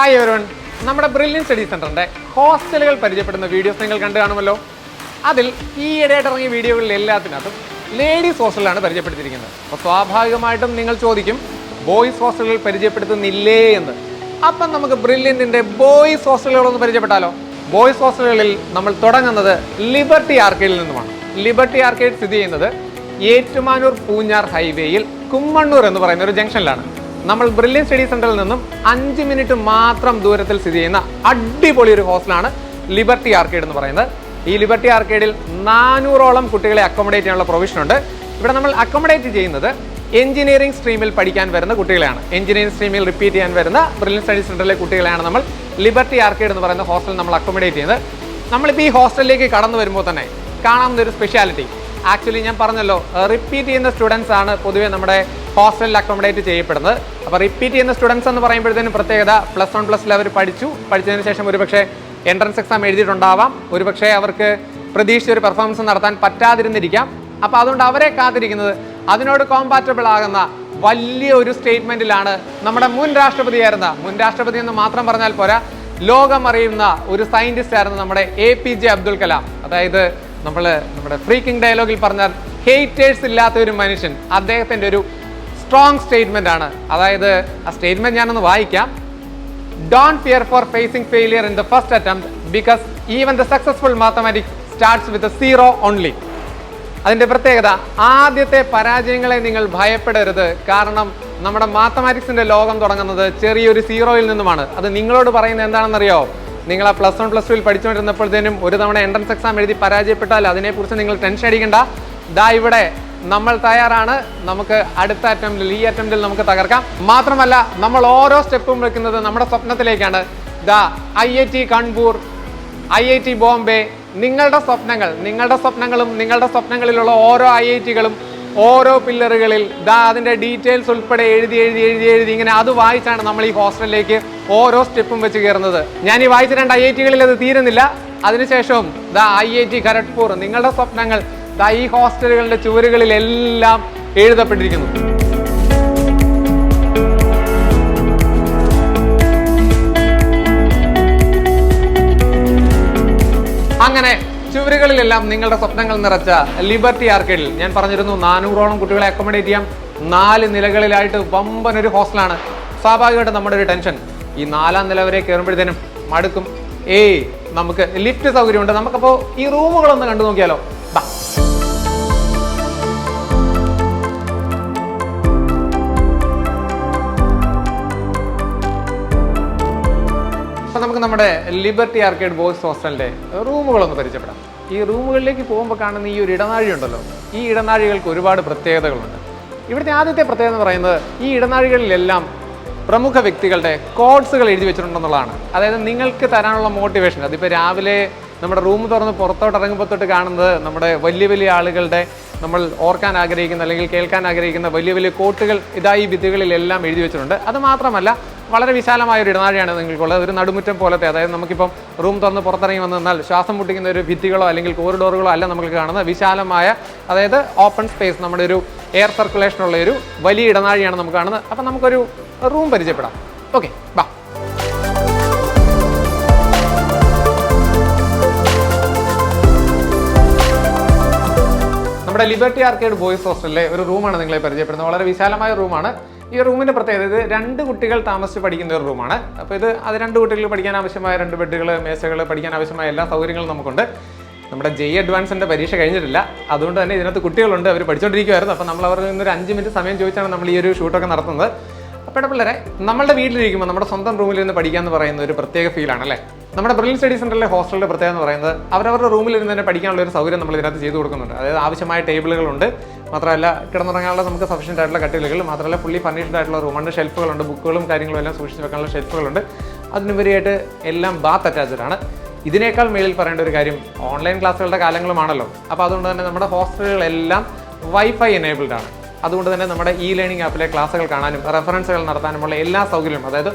Hi everyone, നമ്മുടെ brilliant study സെന്ററിന്റെ ഹോസ്റ്റലുകൾ പരിചയപ്പെടുന്ന വീഡിയോസ് നിങ്ങൾ കണ്ടു കാണുമല്ലോ. അതിൽ ഈയിടെയായിട്ട് ഇറങ്ങിയ വീഡിയോകളിൽ എല്ലാത്തിനകത്തും ലേഡീസ് ഹോസ്റ്റലാണ് പരിചയപ്പെടുത്തിയിരിക്കുന്നത്. അപ്പോൾ സ്വാഭാവികമായിട്ടും നിങ്ങൾ ചോദിക്കും, ബോയ്സ് ഹോസ്റ്റലുകൾ പരിചയപ്പെടുത്തുന്നില്ലേ എന്ന്. അപ്പം നമുക്ക് ബ്രില്യൻറ്റിന്റെ ബോയ്സ് ഹോസ്റ്റലുകളൊന്ന് പരിചയപ്പെട്ടാലോ. ബോയ്സ് ഹോസ്റ്റലുകളിൽ നമ്മൾ തുടങ്ങുന്നത് ലിബർട്ടി ആർക്കേഡിൽ നിന്നുമാണ്. ലിബർട്ടി ആർക്കേഡ് സ്ഥിതി ചെയ്യുന്നത് ഏറ്റുമാനൂർ പൂഞ്ഞാർ ഹൈവേയിൽ കുമ്മണ്ണൂർ എന്ന് പറയുന്ന ഒരു ജംഗ്ഷനിലാണ്. നമ്മൾ ബ്രില്യൻ സ്റ്റഡി സെന്ററിൽ നിന്നും 5 മിനിറ്റ് മാത്രം ദൂരത്തിൽ സ്ഥിതി ചെയ്യുന്ന അടിപൊളി ഒരു ഹോസ്റ്റലാണ് ലിബർട്ടി ആർക്കേഡ് എന്ന് പറയുന്നത്. ഈ ലിബർട്ടി ആർക്കേഡിൽ 400ഓളം കുട്ടികളെ അക്കോമഡേറ്റ് ചെയ്യാനുള്ള പ്രൊവിഷൻ ഉണ്ട്. ഇവിടെ നമ്മൾ അക്കോമഡേറ്റ് ചെയ്യുന്നത് എഞ്ചിനീയറിംഗ് സ്ട്രീമിൽ പഠിക്കാൻ വരുന്ന കുട്ടികളെയാണ്. എഞ്ചിനീയറിംഗ് സ്ട്രീമിൽ റിപ്പീറ്റ് ചെയ്യാൻ വരുന്ന ബ്രില്യൻ സ്റ്റഡി സെന്ററിലെ കുട്ടികളെയാണ് നമ്മൾ ലിബർട്ടി ആർക്കേഡ് എന്ന് പറയുന്ന ഹോസ്റ്റലിൽ നമ്മൾ അക്കോമഡേറ്റ് ചെയ്യുന്നത്. നമ്മളിപ്പോൾ ഈ ഹോസ്റ്റലിലേക്ക് കടന്നു വരുമ്പോൾ തന്നെ കാണാവുന്ന ഒരു സ്പെഷ്യാലിറ്റി, ആക്ച്വലി ഞാൻ പറഞ്ഞല്ലോ, റിപ്പീറ്റ് ചെയ്യുന്ന സ്റ്റുഡൻസ് ആണ് പൊതുവെ നമ്മുടെ ഹോസ്റ്റലിൽ അക്കോമഡേറ്റ് ചെയ്യപ്പെടുന്നത്. അപ്പോൾ റിപ്പീറ്റ് ചെയ്യുന്ന സ്റ്റുഡൻസ് എന്ന് പറയുമ്പോഴത്തേനും പ്രത്യേകത, +1 +2 അവർ പഠിച്ചതിന് ശേഷം ഒരുപക്ഷെ എൻട്രൻസ് എക്സാം എഴുതിയിട്ടുണ്ടാവാം, ഒരുപക്ഷെ അവർക്ക് പ്രതീക്ഷിച്ച ഒരു പെർഫോമൻസ് നടത്താൻ പറ്റാതിരുന്നിരിക്കാം. അപ്പോൾ അതുകൊണ്ട് അവരെ കാത്തിരിക്കുന്നത് അതിനോട് കോമ്പാറ്റബിൾ ആകുന്ന വലിയ ഒരു സ്റ്റേറ്റ്മെന്റിലാണ് നമ്മുടെ മുൻ രാഷ്ട്രപതി എന്ന് മാത്രം പറഞ്ഞാൽ പോരാ, ലോകം അറിയുന്ന ഒരു സയന്റിസ്റ്റ് ആയിരുന്നു നമ്മുടെ APJ അബ്ദുൽ കലാം. അതായത് നമ്മുടെ ഫ്രീക്കിംഗ് ഡയലോഗിൽ പറഞ്ഞാൽ ഹേറ്റേഴ്സ് ഇല്ലാത്ത ഒരു മനുഷ്യൻ, അദ്ദേഹത്തിന്റെ ഒരു സ്ട്രോങ് സ്റ്റേറ്റ്മെന്റ് ആണ്. അതായത് ആ സ്റ്റേറ്റ്മെന്റ് ഞാനൊന്ന് വായിക്കാം. Don't fear for facing failure in the first attempt because even the successful mathematics starts with a 0 only. അതിന്റെ പ്രത്യേകത, ആദ്യത്തെ പരാജയങ്ങളെ നിങ്ങൾ ഭയപ്പെടരുത്, കാരണം നമ്മുടെ മാത്തമാറ്റിക്സിന്റെ ലോകം തുടങ്ങുന്നത് ചെറിയൊരു 0യിൽ നിന്നുമാണ്. അത് നിങ്ങളോട് പറയുന്നത് എന്താണെന്നറിയോ? നിങ്ങൾ ആ +1 +2 പഠിച്ചുകൊണ്ടിരുന്നപ്പോഴത്തേനും ഒരു തവണ എൻട്രൻസ് എക്സാം എഴുതി പരാജയപ്പെട്ടാൽ അതിനെക്കുറിച്ച് നിങ്ങൾ ടെൻഷൻ അടിക്കണ്ട. ദാ ഇവിടെ നമ്മൾ തയ്യാറാണ്, നമുക്ക് അടുത്ത അറ്റംപ്റ്റിൽ, ഈ അറ്റംപ്റ്റിൽ നമുക്ക് തകർക്കാം. മാത്രമല്ല നമ്മൾ ഓരോ സ്റ്റെപ്പും വെക്കുന്നത് നമ്മുടെ സ്വപ്നത്തിലേക്കാണ്. ദാ IIT കാൺപൂർ, IIT ബോംബെ, നിങ്ങളുടെ സ്വപ്നങ്ങളും നിങ്ങളുടെ സ്വപ്നങ്ങളിലുള്ള ഓരോ IITകളും ഓരോ പില്ലറുകളിൽ ദാ അതിൻ്റെ ഡീറ്റെയിൽസ് ഉൾപ്പെടെ എഴുതി ഇങ്ങനെ അത് വായിച്ചാണ് നമ്മൾ ഈ ഹോസ്റ്റലിലേക്ക് ഓരോ സ്റ്റെപ്പും വെച്ച് കയറുന്നത്. ഞാൻ ഈ വായിച്ച 2 IITകളിൽ അത് തീരുന്നില്ല. അതിനുശേഷവും ദാ IIT ഖരഗ്പൂർ, നിങ്ങളുടെ സ്വപ്നങ്ങൾ ദാ ഈ ഹോസ്റ്റലുകളുടെ ചുവരുകളിലെല്ലാം എഴുതപ്പെട്ടിരിക്കുന്നു. അങ്ങനെ ചുവരുകളിലെല്ലാം നിങ്ങളുടെ സ്വപ്നങ്ങൾ നിറച്ച ലിബർട്ടി ആർക്കേഡിൽ ഞാൻ പറഞ്ഞിരുന്നു 400ഓളം കുട്ടികളെ അക്കോമഡേറ്റ് ചെയ്യാം. 4 നിലകളിലായിട്ട് വമ്പൻ ഒരു ഹോസ്റ്റലാണ്. സ്വാഭാവികമായിട്ട് നമ്മുടെ ഒരു ടെൻഷൻ, ഈ 4ാം നില വരെ കയറുമ്പോഴത്തേനും മടുക്കും. നമുക്ക് ലിഫ്റ്റ് സൗകര്യമുണ്ട്. നമുക്കപ്പോൾ ഈ റൂമുകളൊന്ന് കണ്ടു നോക്കിയാലോ. അപ്പോൾ നമുക്ക് നമ്മുടെ ലിബർട്ടി ആർക്കേഡ് ബോയ്സ് ഹോസ്റ്റലിൻ്റെ റൂമുകളൊന്ന് പരിചയപ്പെടാം. ഈ റൂമുകളിലേക്ക് പോകുമ്പോൾ കാണുന്ന ഈ ഒരു ഇടനാഴി ഉണ്ടല്ലോ, ഈ ഇടനാഴികൾക്ക് ഒരുപാട് പ്രത്യേകതകളുണ്ട്. ഇവിടുത്തെ ആദ്യത്തെ പ്രത്യേകത എന്ന് പറയുന്നത്, ഈ ഇടനാഴികളിലെല്ലാം പ്രമുഖ വ്യക്തികളുടെ കോഡ്സുകൾ എഴുതി വെച്ചിട്ടുണ്ടെന്നുള്ളതാണ്. അതായത് നിങ്ങൾക്ക് തരാനുള്ള മോട്ടിവേഷൻ. അതിപ്പോൾ രാവിലെ നമ്മുടെ റൂം തുറന്ന് പുറത്തോട്ട് ഇറങ്ങുമ്പോൾ തൊട്ട് കാണുന്നത് നമ്മുടെ വലിയ ആളുകളുടെ, നമ്മൾ ഓർക്കാൻ ആഗ്രഹിക്കുന്ന അല്ലെങ്കിൽ കേൾക്കാൻ ആഗ്രഹിക്കുന്ന വലിയ കോട്ടുകൾ ഈ ഭിത്തികളിലെല്ലാം എഴുതി വെച്ചിട്ടുണ്ട്. അത് മാത്രമല്ല, വളരെ വിശാലമായ ഒരു ഇടനാഴിയാണ് നിങ്ങൾക്കുള്ളത്. ഒരു നടുമുറ്റം പോലത്തെ, അതായത് നമുക്കിപ്പം റൂം തുറന്ന് പുറത്തിറങ്ങി വന്നു നിന്നാൽ ശ്വാസം മുട്ടിക്കുന്ന ഒരു ഭിത്തികളോ അല്ലെങ്കിൽ കോറിഡോറുകളോ അല്ല നമുക്ക് കാണുന്നത്. വിശാലമായ, അതായത് ഓപ്പൺ സ്പേസ്, നമ്മുടെ ഒരു എയർ സർക്കുലേഷൻ ഉള്ള ഒരു വലിയ ഇടനാഴിയാണ് നമുക്ക് കാണുന്നത്. അപ്പം നമുക്കൊരു റൂം പരിചയപ്പെടാം. ഓക്കെ, ബാ. നമ്മുടെ ലിബർട്ടി ആർക്കേഡ് ബോയ്സ് ഹോസ്റ്റലിലെ ഒരു റൂമാണ് നിങ്ങളെ പരിചയപ്പെടുന്നത്. വളരെ വിശാലമായ റൂമാണ്. ഈ റൂമിന്റെ പ്രത്യേകത, ഇത് 2 കുട്ടികൾ താമസിച്ച് പഠിക്കുന്ന ഒരു റൂമാണ്. അപ്പോൾ അത് 2 കുട്ടികൾ പഠിക്കാൻ ആവശ്യമായ 2 ബെഡുകൾ, മേശകൾ, പഠിക്കാൻ ആവശ്യമായ എല്ലാ സൗകര്യങ്ങളും നമുക്കുണ്ട്. നമ്മുടെ JEE അഡ്വാൻസിന്റെ പരീക്ഷ കഴിഞ്ഞിട്ടില്ല, അതുകൊണ്ട് തന്നെ ഇതിനകത്ത് കുട്ടികളുണ്ട്, അവർ പഠിച്ചുകൊണ്ടിരിക്കുമായിരുന്നു. അപ്പോൾ നമ്മൾ അവരുടെ ഒരു 5 മിനിറ്റ് സമയം ചോദിച്ചാണ് നമ്മൾ ഈ ഒരു ഷൂട്ടൊക്കെ നടത്തുന്നത്. അപ്പോൾ പിള്ളേരെ നമ്മുടെ വീട്ടിലിരിക്കുമ്പോൾ നമ്മുടെ സ്വന്തം റൂമിൽ നിന്ന് പഠിക്കാന്ന് പറയുന്ന ഒരു പ്രത്യേക ഫീലാണ് അല്ലേ. നമ്മുടെ ബ്രില്യൻ സ്റ്റഡി സെന്ററിലെ ഹോസ്റ്റലിന്റെ പ്രത്യേകത എന്ന് പറയുന്നത്, അവരവരുടെ റൂമിൽ ഇരുന്ന് തന്നെ പഠിക്കാനുള്ള ഒരു സൗകര്യം നമ്മൾ ഇതിനകത്ത് ചെയ്തു കൊടുക്കുന്നുണ്ട്. അതായത് ആവശ്യമായ ടേബിളുകളുണ്ട്, മാത്രമല്ല കിടന്നുറങ്ങാനുള്ള നമുക്ക് സഫീഷ്യൻ്റ് ആയിട്ടുള്ള കട്ടിലുകൾ, മാത്രമല്ല ഫുള്ളി ഫർണിഷ്ഡ് ആയിട്ടുള്ള റൂമുണ്ട്, ഷെൽഫുകളുണ്ട്, ബുക്കുകളും കാര്യങ്ങളും എല്ലാം സൂക്ഷിച്ച് വെക്കാനുള്ള ഷെൽഫുകളുണ്ട്. അതിനുപരിയായിട്ട് എല്ലാം ബാത്ത് അറ്റാച്ച്ഡ് ആണ്. ഇതിനേക്കാൾ മേളിൽ പറയേണ്ട ഒരു കാര്യം, ഓൺലൈൻ ക്ലാസ്സുകളുടെ കാലങ്ങളുമാണല്ലോ. അപ്പോൾ അതുകൊണ്ട് തന്നെ നമ്മുടെ ഹോസ്റ്റലുകളെല്ലാം വൈഫൈ എനേബിൾഡ് ആണ്. അതുകൊണ്ട് തന്നെ നമ്മുടെ ലേണിംഗ് ആപ്പിലെ ക്ലാസ്സുകൾ കാണാനും റെഫറൻസുകൾ നടത്താനുമുള്ള എല്ലാ സൗകര്യവും, അതായത്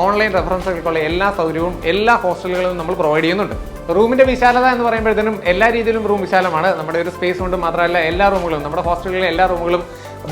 ഓൺലൈൻ റെഫറൻസുകൾക്കുള്ള എല്ലാ സൗകര്യവും എല്ലാ ഹോസ്റ്റലുകളിലും നമ്മൾ പ്രൊവൈഡ് ചെയ്യുന്നുണ്ട്. റൂമിന്റെ വിശാലത എന്ന് പറയുമ്പോഴത്തേനും എല്ലാ രീതിയിലും റൂം വിശാലമാണ്. നമ്മുടെ ഒരു സ്പേസ് കൊണ്ട് മാത്രമല്ല, എല്ലാ റൂമുകളും, നമ്മുടെ ഹോസ്റ്റലുകളിലെ എല്ലാ റൂമുകളും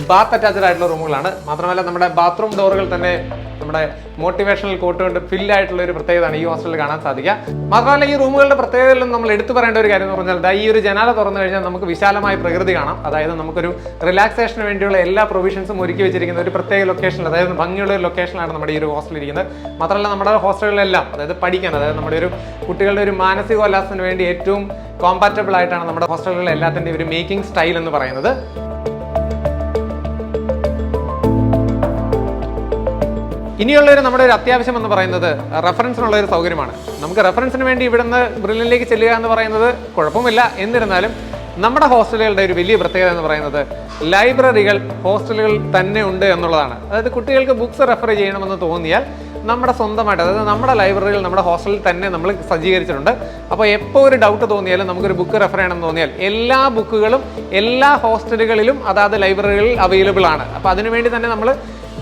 ബാത്ത് അറ്റാച്ച്ഡ് ആയിട്ടുള്ള റൂമുകളാണ്. മാത്രമല്ല നമ്മുടെ ബാത്റൂം ഡോറുകൾ തന്നെ നമ്മുടെ മോട്ടിവേഷണൽ കോട്ട് കൊണ്ട് ഫില്ലായിട്ടുള്ള ഒരു പ്രത്യേകതയാണ് ഈ ഹോസ്റ്റലിൽ കാണാൻ സാധിക്കുക. മാത്രമല്ല ഈ റൂമുകളുടെ പ്രത്യേകതകളിലും നമ്മൾ എടുത്തു പറയേണ്ട ഒരു കാര്യം എന്ന് പറഞ്ഞാൽ ഈ ഒരു ജനാല തുറന്നു കഴിഞ്ഞാൽ നമുക്ക് വിശാലമായ പ്രകൃതി കാണാം. അതായത് നമുക്കൊരു റിലാക്സേഷന് വേണ്ടിയുള്ള എല്ലാ പ്രൊവിഷൻസും ഒരുക്കി വെച്ചിരിക്കുന്ന ഒരു പ്രത്യേക ലൊക്കേഷനിൽ, അതായത് ഭംഗിയുള്ള ഒരു ലൊക്കേഷനിലാണ് നമ്മുടെ ഈ ഒരു ഹോസ്റ്റലിൽ ഇരിക്കുന്നത്. മാത്രമല്ല നമ്മുടെ ഹോസ്റ്റലുകളിലെല്ലാം അതായത് പഠിക്കാൻ, അതായത് നമ്മുടെ ഒരു കുട്ടികളുടെ ഒരു മാനസികോല്ലാസത്തിന് വേണ്ടി ഏറ്റവും കോമ്പാറ്റബിൾ ആയിട്ടാണ് നമ്മുടെ ഹോസ്റ്റലുകളിലെ എല്ലാത്തിൻ്റെ ഒരു മേക്കിംഗ് സ്റ്റൈൽ എന്ന് പറയുന്നത്. ഇനിയുള്ളൊരു നമ്മുടെ ഒരു അത്യാവശ്യം എന്ന് പറയുന്നത് റെഫറൻസിനുള്ള ഒരു സൗകര്യമാണ്. നമുക്ക് റെഫറൻസിന് വേണ്ടി ഇവിടുന്ന് ബ്രില്യനിലേക്ക് ചെല്ലുക എന്ന് പറയുന്നത് കുഴപ്പമില്ല. എന്നിരുന്നാലും നമ്മുടെ ഹോസ്റ്റലുകളുടെ ഒരു വലിയ പ്രത്യേകത എന്ന് പറയുന്നത് ലൈബ്രറികൾ ഹോസ്റ്റലുകളിൽ തന്നെ ഉണ്ട് എന്നുള്ളതാണ്. അതായത് കുട്ടികൾക്ക് ബുക്സ് റെഫർ ചെയ്യണമെന്ന് തോന്നിയാൽ നമ്മുടെ സ്വന്തമായിട്ട്, അതായത് നമ്മുടെ ലൈബ്രറികൾ നമ്മുടെ ഹോസ്റ്റലിൽ തന്നെ നമ്മൾ സജ്ജീകരിച്ചിട്ടുണ്ട്. അപ്പോൾ എപ്പോൾ ഒരു ഡൗട്ട് തോന്നിയാലും നമുക്കൊരു ബുക്ക് റെഫർ ചെയ്യണമെന്ന് തോന്നിയാൽ എല്ലാ ബുക്കുകളും എല്ലാ ഹോസ്റ്റലുകളിലും അതാത് ലൈബ്രറികളിൽ അവൈലബിൾ ആണ്. അപ്പോൾ അതിനുവേണ്ടി തന്നെ നമ്മൾ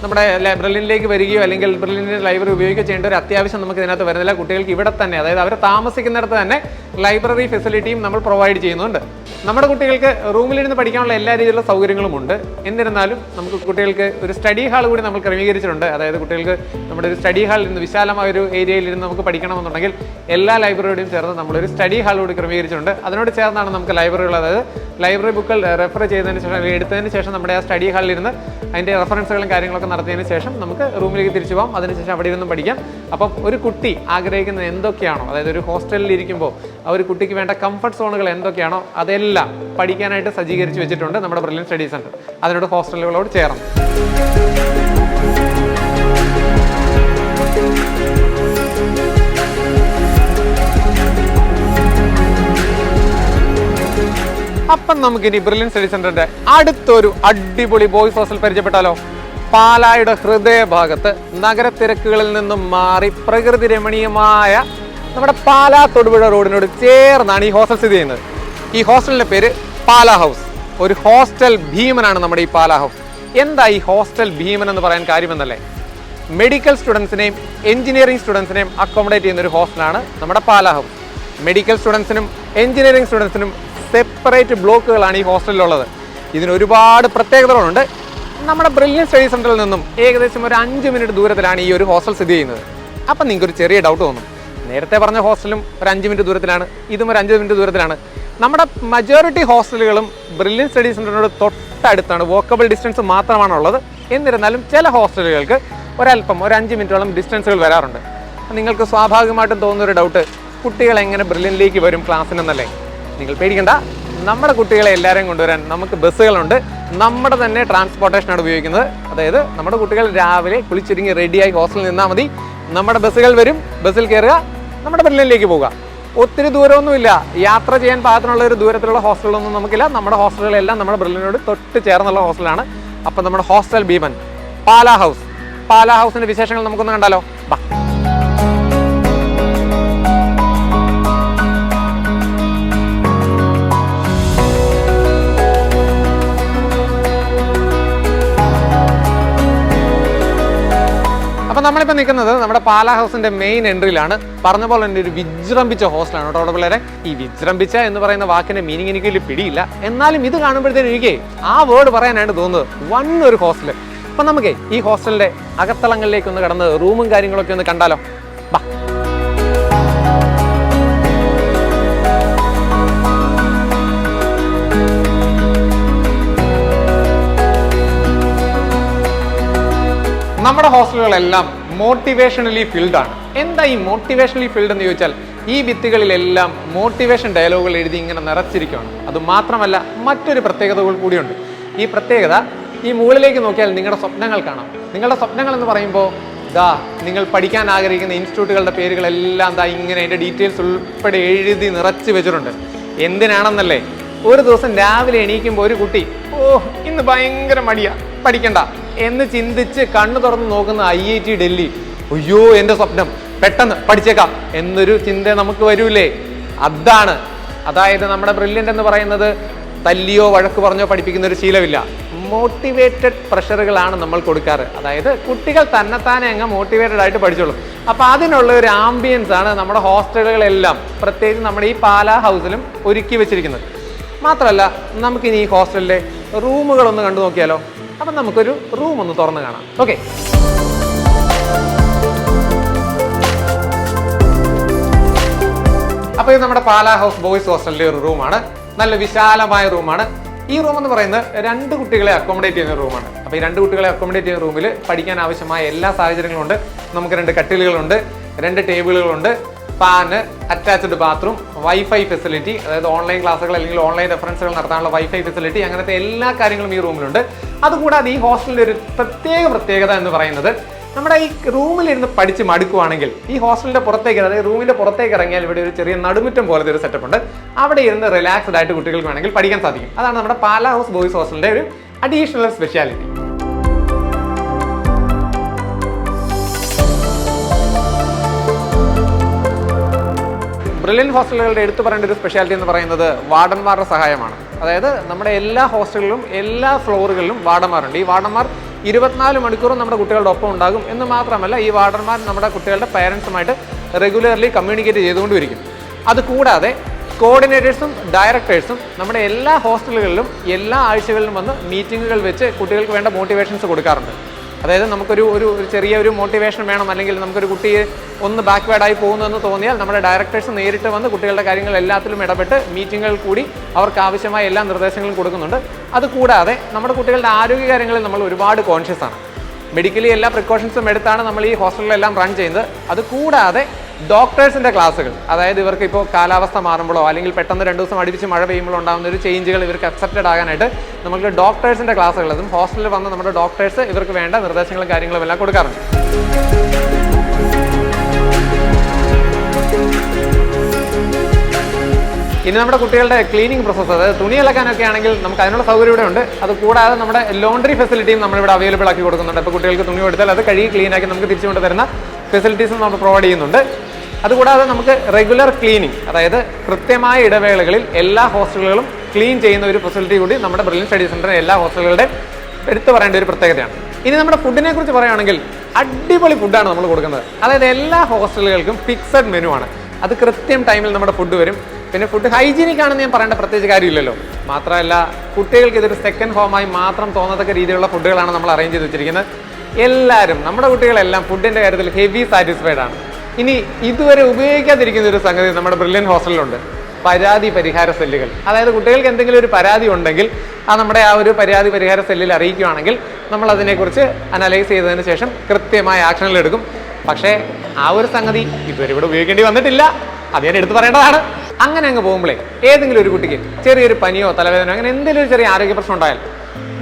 നമ്മുടെ ബ്രില്യനിലേക്ക് വരികയോ അല്ലെങ്കിൽ ബ്രില്യൻ്റെ ലൈബ്രറി ഉപയോഗിക്കുകയോ ചെയ്യേണ്ട ഒരു അത്യാവശ്യം നമുക്ക് ഇതിനകത്ത് വരുന്നില്ല. കുട്ടികൾക്ക് ഇവിടെ തന്നെ, അതായത് അവർ താമസിക്കുന്നിടത്ത് തന്നെ ലൈബ്രറി ഫെസിലിറ്റിയും നമ്മൾ പ്രൊവൈഡ് ചെയ്യുന്നുണ്ട്. നമ്മുടെ കുട്ടികൾക്ക് റൂമിലിരുന്ന് പഠിക്കാനുള്ള എല്ലാ രീതിയിലുള്ള സൗകര്യങ്ങളും ഉണ്ട്. എന്നിരുന്നാലും നമുക്ക് കുട്ടികൾക്ക് ഒരു സ്റ്റഡി ഹാൾ കൂടി നമ്മൾ ക്രമീകരിച്ചിട്ടുണ്ട്. അതായത് കുട്ടികൾക്ക് നമ്മുടെ ഒരു സ്റ്റഡി ഹാളിൽ നിന്ന് വിശാലമായ ഒരു ഏരിയയിലിരുന്ന് നമുക്ക് പഠിക്കണമെന്നുണ്ടെങ്കിൽ എല്ലാ ലൈബ്രറിയോടും ചേർന്ന് നമ്മളൊരു സ്റ്റഡി ഹാൾ കൂടി ക്രമീകരിച്ചിട്ടുണ്ട്. അതിനോട് ചേർന്നാണ് നമുക്ക് ലൈബ്രറികൾ, അതായത് ലൈബ്രറി ബുക്കുകൾ റെഫർ ചെയ്തതിന് ശേഷം അല്ലെങ്കിൽ എടുത്തതിന് ശേഷം നമ്മുടെ ആ സ്റ്റഡി ഹാളിൽ ഇരുന്ന് അതിൻ്റെ റെഫറൻസുകളും കാര്യങ്ങളൊക്കെ നടത്തിയതിന് ശേഷം നമുക്ക് റൂമിലേക്ക് തിരിച്ചു പോകാം. അതിനുശേഷം അവിടെ ഇരുന്ന് പഠിക്കാം. അപ്പം ഒരു കുട്ടി ആഗ്രഹിക്കുന്നത് എന്തൊക്കെയാണോ, അതായത് ഒരു ഹോസ്റ്റലിൽ ഇരിക്കുമ്പോൾ ആ ഒരു കുട്ടിക്ക് വേണ്ട കംഫർട്ട് സോണുകൾ എന്തൊക്കെയാണോ അതെല്ലാം പഠിക്കാനായിട്ട് സജ്ജീകരിച്ച് വെച്ചിട്ടുണ്ട് നമ്മുടെ ബ്രില്യൻ സ്റ്റഡി സെൻറ്റർ. അതിനോട് ഹോസ്റ്റലുകളോട് ചേർന്ന് അപ്പം നമുക്കിനി ബ്രില്യൻ സ്റ്റഡി സെന്ററിന്റെ അടുത്തൊരു അടിപൊളി ബോയ്സ് ഹോസ്റ്റൽ പരിചയപ്പെട്ടാലോ? പാലായുടെ ഹൃദയഭാഗത്ത് നഗരത്തിരക്കുകളിൽ നിന്നും മാറി പ്രകൃതി രമണീയമായ നമ്മുടെ പാലാ തൊടുപുഴ റോഡിനോട് ചേർന്നാണ് ഈ ഹോസ്റ്റൽ സ്ഥിതി ചെയ്യുന്നത്. ഈ ഹോസ്റ്റലിന്റെ പേര് പാലാ ഹൗസ്. ഒരു ഹോസ്റ്റൽ ഭീമനാണ് നമ്മുടെ ഈ പാലാ ഹൗസ്. എന്താ ഈ ഹോസ്റ്റൽ ഭീമൻ എന്ന് പറയാൻ കാര്യമെന്നല്ലേ? മെഡിക്കൽ സ്റ്റുഡൻസിനെയും എഞ്ചിനീയറിംഗ് സ്റ്റുഡൻസിനെയും അക്കോമഡേറ്റ് ചെയ്യുന്ന ഒരു ഹോസ്റ്റലാണ് നമ്മുടെ പാലാ ഹൗസ്. മെഡിക്കൽ സ്റ്റുഡൻസിനും എഞ്ചിനീയറിംഗ് സ്റ്റുഡൻസിനും സെപ്പറേറ്റ് ബ്ലോക്കുകളാണ് ഈ ഹോസ്റ്റലിലുള്ളത്. ഇതിന് ഒരുപാട് പ്രത്യേകതകളുണ്ട്. നമ്മുടെ ബ്രില്യൻ സ്റ്റഡി സെന്ററിൽ നിന്നും ഏകദേശം ഒരു 5 മിനിറ്റ് ദൂരത്തിലാണ് ഈ ഒരു ഹോസ്റ്റൽ സ്ഥിതി ചെയ്യുന്നത്. അപ്പം നിങ്ങൾക്കൊരു ചെറിയ ഡൗട്ട് തോന്നും, നേരത്തെ പറഞ്ഞ ഹോസ്റ്റലും ഒരു 5 മിനിറ്റ് ദൂരത്തിലാണ്, ഇതും ഒരു 5 മിനിറ്റ് ദൂരത്തിലാണ്. നമ്മുടെ മജോറിറ്റി ഹോസ്റ്റലുകളും ബ്രില്യൻ സ്റ്റഡി സെന്ററിനോട് തൊട്ടടുത്താണ്, വോക്കബിൾ ഡിസ്റ്റൻസ് മാത്രമാണുള്ളത്. എന്നിരുന്നാലും ചില ഹോസ്റ്റലുകൾക്ക് ഒരല്പം ഒരു 5 മിനിറ്റോളം ഡിസ്റ്റൻസുകൾ വരാറുണ്ട്. നിങ്ങൾക്ക് സ്വാഭാവികമായിട്ടും തോന്നുന്നൊരു ഡൗട്ട്, കുട്ടികൾ എങ്ങനെ ബ്രില്യനിലേക്ക് വരും ക്ലാസ്സിനെന്നല്ലേ? നിങ്ങൾ പേടിക്കണ്ട, നമ്മുടെ കുട്ടികളെ എല്ലാവരെയും കൊണ്ടുവരാൻ നമുക്ക് ബസ്സുകളുണ്ട്. നമ്മുടെ തന്നെ ട്രാൻസ്പോർട്ടേഷനാണ് ഉപയോഗിക്കുന്നത്. അതായത് നമ്മുടെ കുട്ടികൾ രാവിലെ കുളിച്ചൊരുങ്ങി റെഡിയായി ഹോസ്റ്റലിൽ നിന്നാൽ മതി. നമ്മുടെ ബസ്സുകൾ വരും, ബസ്സിൽ കയറുക, നമ്മുടെ ബ്രില്യനിലേക്ക് പോവുക. ഒത്തിരി ദൂരമൊന്നുമില്ല, യാത്ര ചെയ്യാൻ പാകത്തിനുള്ള ഒരു ദൂരത്തിലുള്ള ഹോസ്റ്റലുകളൊന്നും നമുക്കില്ല. നമ്മുടെ ഹോസ്റ്റലുകളെല്ലാം നമ്മുടെ ബ്രില്യനോട് തൊട്ട് ചേർന്നുള്ള ഹോസ്റ്റലാണ്. അപ്പം നമ്മുടെ ഹോസ്റ്റൽ ഭീമൻ പാലാ ഹൗസ്. പാലാ ഹൗസിന്റെ വിശേഷങ്ങൾ നമുക്കൊന്ന് കണ്ടാലോ? ബാ. അപ്പം നമ്മളിപ്പോൾ നിൽക്കുന്നത് നമ്മുടെ പാലാ ഹൗസിന്റെ മെയിൻ എൻട്രിയിലാണ്. പറഞ്ഞ പോലെ തന്നെ ഒരു വിജൃംഭിച്ച ഹോസ്റ്റലാണ് കേട്ടോ അവിടെ പിള്ളേരെ. ഈ വിജൃംഭിച്ച എന്ന് പറയുന്ന വാക്കിന്റെ മീനിങ് എനിക്ക് വലിയ പിടിയില്ല. എന്നാലും ഇത് കാണുമ്പോഴത്തേനും എനിക്ക് ആ വേർഡ് പറയാനാണ് തോന്നുന്നത്. ഒരു ഹോസ്റ്റൽ. അപ്പം നമുക്ക് ഈ ഹോസ്റ്റലിന്റെ അകത്തളങ്ങളിലേക്ക് ഒന്ന് കടന്ന് റൂമും കാര്യങ്ങളൊക്കെ ഒന്ന് കണ്ടാലോ? ബാ. നമ്മുടെ ഹോസ്റ്റലുകളെല്ലാം മോട്ടിവേഷണലി ഫിൽഡ് ആണ്. എന്താ ഈ മോട്ടിവേഷണലി ഫിൽഡ് എന്ന് ചോദിച്ചാൽ, ഈ ഭിത്തികളിലെല്ലാം മോട്ടിവേഷൻ ഡയലോഗുകൾ എഴുതി ഇങ്ങനെ നിറച്ചിരിക്കുകയാണ്. അതുമാത്രമല്ല മറ്റൊരു പ്രത്യേകതകൾ കൂടിയുണ്ട്. ഈ പ്രത്യേകത, ഈ മുകളിലേക്ക് നോക്കിയാൽ നിങ്ങളുടെ സ്വപ്നങ്ങൾ കാണാം. നിങ്ങളുടെ സ്വപ്നങ്ങൾ എന്ന് പറയുമ്പോൾ നിങ്ങൾ പഠിക്കാൻ ആഗ്രഹിക്കുന്ന ഇൻസ്റ്റിറ്റ്യൂട്ടുകളുടെ പേരുകളെല്ലാം ഇങ്ങനെ അതിൻ്റെ ഡീറ്റെയിൽസ് ഉൾപ്പെടെ എഴുതി നിറച്ച് വെച്ചിട്ടുണ്ട്. എന്തിനാണെന്നല്ലേ? ഒരു ദിവസം രാവിലെ എണീക്കുമ്പോൾ ഒരു കുട്ടി ഇന്ന് ഭയങ്കര മടിയാ, പഠിക്കണ്ട എന്ന് ചിന്തിച്ച് കണ്ണു തുറന്ന് നോക്കുന്ന IIT ഡൽഹി, അയ്യോ എൻ്റെ സ്വപ്നം, പെട്ടെന്ന് പഠിച്ചേക്കാം എന്നൊരു ചിന്ത നമുക്ക് വരൂലേ? അതായത് നമ്മുടെ ബ്രില്യൻ്റ് എന്ന് പറയുന്നത് തല്ലിയോ വഴക്ക് പറഞ്ഞോ പഠിപ്പിക്കുന്ന ഒരു ശീലമില്ല. മോട്ടിവേറ്റഡ് പ്രഷറുകളാണ് നമ്മൾ കൊടുക്കാറ്. അതായത് കുട്ടികൾ തന്നെത്താനെ അങ്ങ് മോട്ടിവേറ്റഡ് ആയിട്ട് പഠിച്ചോളും. അപ്പം അതിനുള്ള ഒരു ആംബിയൻസ് ആണ് നമ്മുടെ ഹോസ്റ്റലുകളെല്ലാം, പ്രത്യേകിച്ച് നമ്മുടെ ഈ പാലാ ഹൗസിലും ഒരുക്കി വെച്ചിരിക്കുന്നത്. മാത്രമല്ല നമുക്കിനി ഈ ഹോസ്റ്റലിലെ റൂമുകളൊന്ന് കണ്ടു നോക്കിയാലോ? അപ്പം നമുക്കൊരു റൂം ഒന്ന് തുറന്ന് കാണാം. ഓക്കെ. അപ്പോൾ ഇത് നമ്മുടെ പാലാ ഹൗസ് ബോയ്സ് ഹോസ്റ്റലിലെ ഒരു റൂമാണ്. നല്ല വിശാലമായ റൂമാണ്. ഈ റൂം എന്ന് പറയുന്നത് 2 കുട്ടികളെ അക്കോമഡേറ്റ് ചെയ്യുന്ന റൂമാണ്. അപ്പോൾ ഈ 2 കുട്ടികളെ അക്കോമഡേറ്റ് ചെയ്യുന്ന റൂമിൽ പഠിക്കാൻ ആവശ്യമായ എല്ലാ സാഹചര്യങ്ങളും ഉണ്ട്. നമുക്ക് 2 കട്ടിലുകളുണ്ട്, 2 ടേബിളുകളുണ്ട്, fan, attached bathroom, wifi facility, അതായത് ഓൺലൈൻ ക്ലാസ്സുകൾ അല്ലെങ്കിൽ ഓൺലൈൻ റെഫറൻസുകൾ നടത്താനുള്ള വൈഫൈ ഫെസിലിറ്റി, അങ്ങനത്തെ എല്ലാ കാര്യങ്ങളും ഈ റൂമിലുണ്ട്. അതുകൂടാതെ ഈ ഹോസ്റ്റലിൻ്റെ ഒരു പ്രത്യേകത എന്ന് പറയുന്നത്, നമ്മുടെ ഈ റൂമിലിരുന്ന് പഠിച്ച് മടുക്കുവാണെങ്കിൽ ഈ ഹോസ്റ്റലിന്റെ പുറത്തേക്ക്, അതായത് റൂമിന്റെ പുറത്തേക്ക് ഇറങ്ങിയാൽ ഇവിടെ ഒരു ചെറിയ നടുമുറ്റം പോലത്തെ ഒരു സെറ്റപ്പ് ഉണ്ട്. അവിടെ ഇരുന്ന് റിലാക്സ്ഡ് ആയിട്ട് കുട്ടികൾക്ക് വേണമെങ്കിൽ പഠിക്കാൻ സാധിക്കും. അതാണ് നമ്മുടെ പാലാ ഹൗസ് ബോയ്സ് ഹോസ്റ്റലിന്റെ ഒരു അഡീഷണൽ സ്പെഷ്യാലിറ്റി. ബ്രില്യൻറ്റ് ഹോസ്റ്റലുകളുടെ എടുത്തു പറയേണ്ട ഒരു സ്പെഷ്യാലിറ്റി എന്ന് പറയുന്നത് വാർഡന്മാരുടെ സഹായമാണ്. അതായത് നമ്മുടെ എല്ലാ ഹോസ്റ്റലുകളിലും എല്ലാ ഫ്ലോറുകളിലും വാർഡന്മാരുണ്ട്. ഈ വാർഡന്മാർ 24 മണിക്കൂറും നമ്മുടെ കുട്ടികളുടെ ഒപ്പം ഉണ്ടാകും എന്ന് മാത്രമല്ല, ഈ വാർഡന്മാർ നമ്മുടെ കുട്ടികളുടെ പേരൻസുമായിട്ട് റെഗുലർലി കമ്മ്യൂണിക്കേറ്റ് ചെയ്തുകൊണ്ടിരിക്കും. അതുകൂടാതെ കോർഡിനേറ്റേഴ്സും ഡയറക്ടേഴ്സും നമ്മുടെ എല്ലാ ഹോസ്റ്റലുകളിലും എല്ലാ ആഴ്ചകളിലും വന്ന് മീറ്റിങ്ങുകൾ വെച്ച് കുട്ടികൾക്ക് വേണ്ട മോട്ടിവേഷൻസ് കൊടുക്കാറുണ്ട്. അതായത് നമുക്കൊരു ചെറിയൊരു മോട്ടിവേഷൻ വേണം, അല്ലെങ്കിൽ നമുക്കൊരു കുട്ടിയെ ഒന്ന് ബാക്ക്വേർഡായി പോകുന്നതെന്ന് തോന്നിയാൽ നമ്മുടെ ഡയറക്ടേഴ്സ് നേരിട്ട് വന്ന് കുട്ടികളുടെ കാര്യങ്ങൾ എല്ലാത്തിലും ഇടപെട്ട് മീറ്റിങ്ങുകൾ കൂടി അവർക്ക് ആവശ്യമായ എല്ലാ നിർദ്ദേശങ്ങളും കൊടുക്കുന്നുണ്ട്. അതുകൂടാതെ നമ്മുടെ കുട്ടികളുടെ ആരോഗ്യകാര്യങ്ങളിൽ നമ്മൾ ഒരുപാട് കോൺഷ്യസ് ആണ്. മെഡിക്കലി എല്ലാ പ്രിക്കോഷൻസും എടുത്താണ് നമ്മൾ ഈ ഹോസ്റ്റലിലെല്ലാം റൺ ചെയ്യുന്നത്. അതുകൂടാതെ ഡോക്ടേഴ്സിൻ്റെ ക്ലാസ്സുകൾ, അതായത് ഇവർക്ക് ഇപ്പോൾ കാലാവസ്ഥ മാറുമ്പോഴോ അല്ലെങ്കിൽ പെട്ടെന്ന് 2 ദിവസം അടുപ്പിച്ച് മഴ പെയ്യുമ്പോഴോ ഉണ്ടാകുന്ന ഒരു ചേഞ്ചുകൾ ഇവർക്ക് അക്സെപ്റ്റഡ് ആകാനായിട്ട് നമുക്ക് ഡോക്ടേഴ്സിൻ്റെ ക്ലാസ്സുകൾ, അതും ഹോസ്റ്റലിൽ വന്ന് നമ്മുടെ ഡോക്ടേഴ്സ് ഇവർക്ക് വേണ്ട നിർദ്ദേശങ്ങളും കാര്യങ്ങളും എല്ലാം കൊടുക്കാറുണ്ട്. ഇനി നമ്മുടെ കുട്ടികളുടെ ക്ലീനിങ് പ്രോസസ്സ്, അതായത് തുണി അലക്കാനൊക്കെ ആണെങ്കിൽ നമുക്ക് അതിനുള്ള സൗകര്യം ഇവിടെ ഉണ്ട്. അതുകൂടാതെ നമ്മുടെ ലോണ്ടറി ഫെസിലിറ്റിയും നമ്മളിവിടെ അവൈലബിൾ ആക്കി കൊടുക്കുന്നുണ്ട്. ഇപ്പോൾ കുട്ടികൾക്ക് തുണി കൊടുത്താൽ അത് കഴുകി ക്ലീനാക്കി നമുക്ക് തിരിച്ചു കൊണ്ട് തരുന്ന ഫെസിലിറ്റീസും നമ്മൾ പ്രൊവൈഡ് ചെയ്യുന്നുണ്ട്. അതുകൂടാതെ നമുക്ക് റെഗുലർ ക്ലീനിങ്, അതായത് കൃത്യമായ ഇടവേളകളിൽ എല്ലാ ഹോസ്റ്റലുകളും ക്ലീൻ ചെയ്യുന്ന ഒരു ഫെസിലിറ്റി കൂടി നമ്മുടെ ബ്രില്യൻറ്റ് സ്റ്റഡി സെൻ്ററിന് എല്ലാ ഹോസ്റ്റലുകളുടെ എടുത്തു പറയേണ്ട ഒരു പ്രത്യേകതയാണ്. ഇനി നമ്മുടെ ഫുഡിനെ കുറിച്ച് പറയുകയാണെങ്കിൽ അടിപൊളി ഫുഡാണ് നമ്മൾ കൊടുക്കുന്നത്. അതായത് എല്ലാ ഹോസ്റ്റലുകൾക്കും ഫിക്സഡ് മെനു ആണ്. അത് കൃത്യം ടൈമിൽ നമ്മുടെ ഫുഡ് വരും. പിന്നെ ഫുഡ് ഹൈജീനിക് ആണെന്ന് ഞാൻ പറയേണ്ട പ്രത്യേകിച്ച് കാര്യമില്ലല്ലോ. മാത്രമല്ല കുട്ടികൾക്ക് ഇതൊരു സെക്കൻഡ് ഹോമായി മാത്രം തോന്നത്തക്ക രീതിയിലുള്ള ഫുഡുകളാണ് നമ്മൾ അറേഞ്ച് ചെയ്ത് വെച്ചിരിക്കുന്നത്. എല്ലാവരും, നമ്മുടെ കുട്ടികളെല്ലാം ഫുഡിൻ്റെ കാര്യത്തിൽ ഹെവി സാറ്റിസ്ഫൈഡ് ആണ്. ഇനി ഇതുവരെ ഉപയോഗിക്കാതിരിക്കുന്ന ഒരു സംഗതി നമ്മുടെ ബ്രില്യൻറ്റ് ഹോസ്റ്റലിലുണ്ട്, പരാതി പരിഹാര സെല്ലുകൾ. അതായത് കുട്ടികൾക്ക് എന്തെങ്കിലും ഒരു പരാതി ഉണ്ടെങ്കിൽ നമ്മുടെ ആ ഒരു പരാതി പരിഹാര സെല്ലിൽ അറിയിക്കുകയാണെങ്കിൽ നമ്മൾ അതിനെക്കുറിച്ച് അനലൈസ് ചെയ്തതിന് ശേഷം കൃത്യമായ ആക്ഷനുകൾ എടുക്കും. പക്ഷേ ആ ഒരു സംഗതി ഇതുവരെ ഇവിടെ ഉപയോഗിക്കേണ്ടി വന്നിട്ടില്ല. അത് ഞാൻ എടുത്തു പറയേണ്ടതാണ്. അങ്ങനെ അങ്ങ് പോകുമ്പോഴേ ഏതെങ്കിലും ഒരു കുട്ടിക്ക് ചെറിയൊരു പനിയോ തലവേദനയോ അങ്ങനെ എന്തെങ്കിലും ഒരു ചെറിയ ആരോഗ്യ പ്രശ്നം ഉണ്ടായാൽ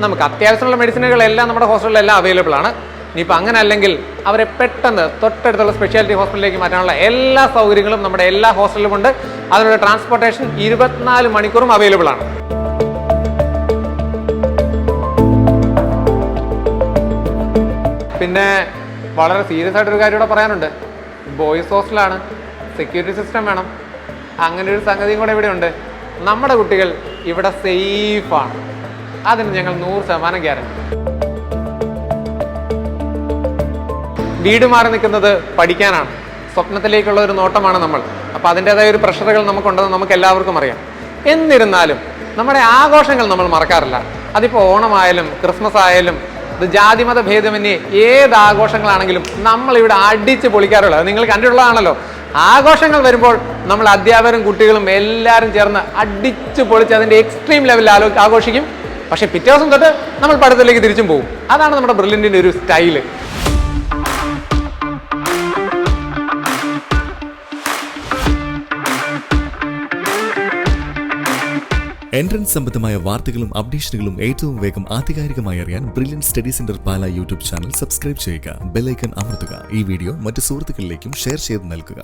നമുക്ക് അത്യാവശ്യമുള്ള മെഡിസിനുകളെല്ലാം നമ്മുടെ ഹോസ്പിറ്റലിലെല്ലാം അവൈലബിൾ ആണ്. ഇനിയിപ്പോൾ അങ്ങനെ അല്ലെങ്കിൽ അവരെ പെട്ടെന്ന് തൊട്ടടുത്തുള്ള സ്പെഷ്യാലിറ്റി ഹോസ്പിറ്റലിലേക്ക് മാറ്റാനുള്ള എല്ലാ സൗകര്യങ്ങളും നമ്മുടെ എല്ലാ ഹോസ്റ്റലിലും ഉണ്ട്. അതിനുള്ള ട്രാൻസ്പോർട്ടേഷൻ 24 മണിക്കൂറും അവൈലബിൾ ആണ്. പിന്നെ വളരെ സീരിയസ് ആയിട്ടൊരു കാര്യം ഇവിടെ പറയാനുണ്ട്. ബോയ്സ് ഹോസ്റ്റലാണ്, സെക്യൂരിറ്റി സിസ്റ്റം വേണം. അങ്ങനെ ഒരു സംഗതിയും കൂടെ ഇവിടെ ഉണ്ട്. നമ്മുടെ കുട്ടികൾ ഇവിടെ സേഫാണ്. അതിന് ഞങ്ങൾ 100% ഗ്യാരണ്ടി. വീട് മാറി നിൽക്കുന്നത് പഠിക്കാനാണ്. സ്വപ്നത്തിലേക്കുള്ള ഒരു നോട്ടമാണ് നമ്മൾ. അപ്പോൾ അതിൻ്റെതായ ഒരു പ്രഷറുകൾ നമുക്കുണ്ടെന്ന് നമുക്ക് എല്ലാവർക്കും അറിയാം. എന്നിരുന്നാലും നമ്മുടെ ആഘോഷങ്ങൾ നമ്മൾ മറക്കാറില്ല. അതിപ്പോൾ ഓണമായാലും ക്രിസ്മസ് ആയാലും ഇത് ജാതിമത ഭേദമന്യേ ഏത് ആഘോഷങ്ങളാണെങ്കിലും നമ്മളിവിടെ അടിച്ച് പൊളിക്കാറുള്ളത് നിങ്ങൾ കണ്ടിട്ടുള്ളതാണല്ലോ. ആഘോഷങ്ങൾ വരുമ്പോൾ നമ്മൾ അധ്യാപകരും കുട്ടികളും എല്ലാവരും ചേർന്ന് അടിച്ച് പൊളിച്ച് അതിൻ്റെ എക്സ്ട്രീം ലെവലിൽ ആഘോഷിക്കും. പക്ഷേ പിറ്റേ ദിവസം തൊട്ട് നമ്മൾ പഠിത്തത്തിലേക്ക് തിരിച്ചും പോകും. അതാണ് നമ്മുടെ ബ്രില്യൻറ്റിൻ്റെ ഒരു സ്റ്റൈല്. എൻട്രൻസ് സംബന്ധമായ വാർത്തകളും അപ്ഡേഷനുകളും ഏറ്റവും വേഗം ആധികാരികമായി അറിയാൻ brilliant study centre Pala YouTube channel subscribe ചെയ്യുക. ബെൽ ഐക്കൺ അമർത്തുക. ഈ വീഡിയോ മറ്റ് സുഹൃത്തുക്കളിലേക്കും ഷെയർ ചെയ്ത് നൽകുക.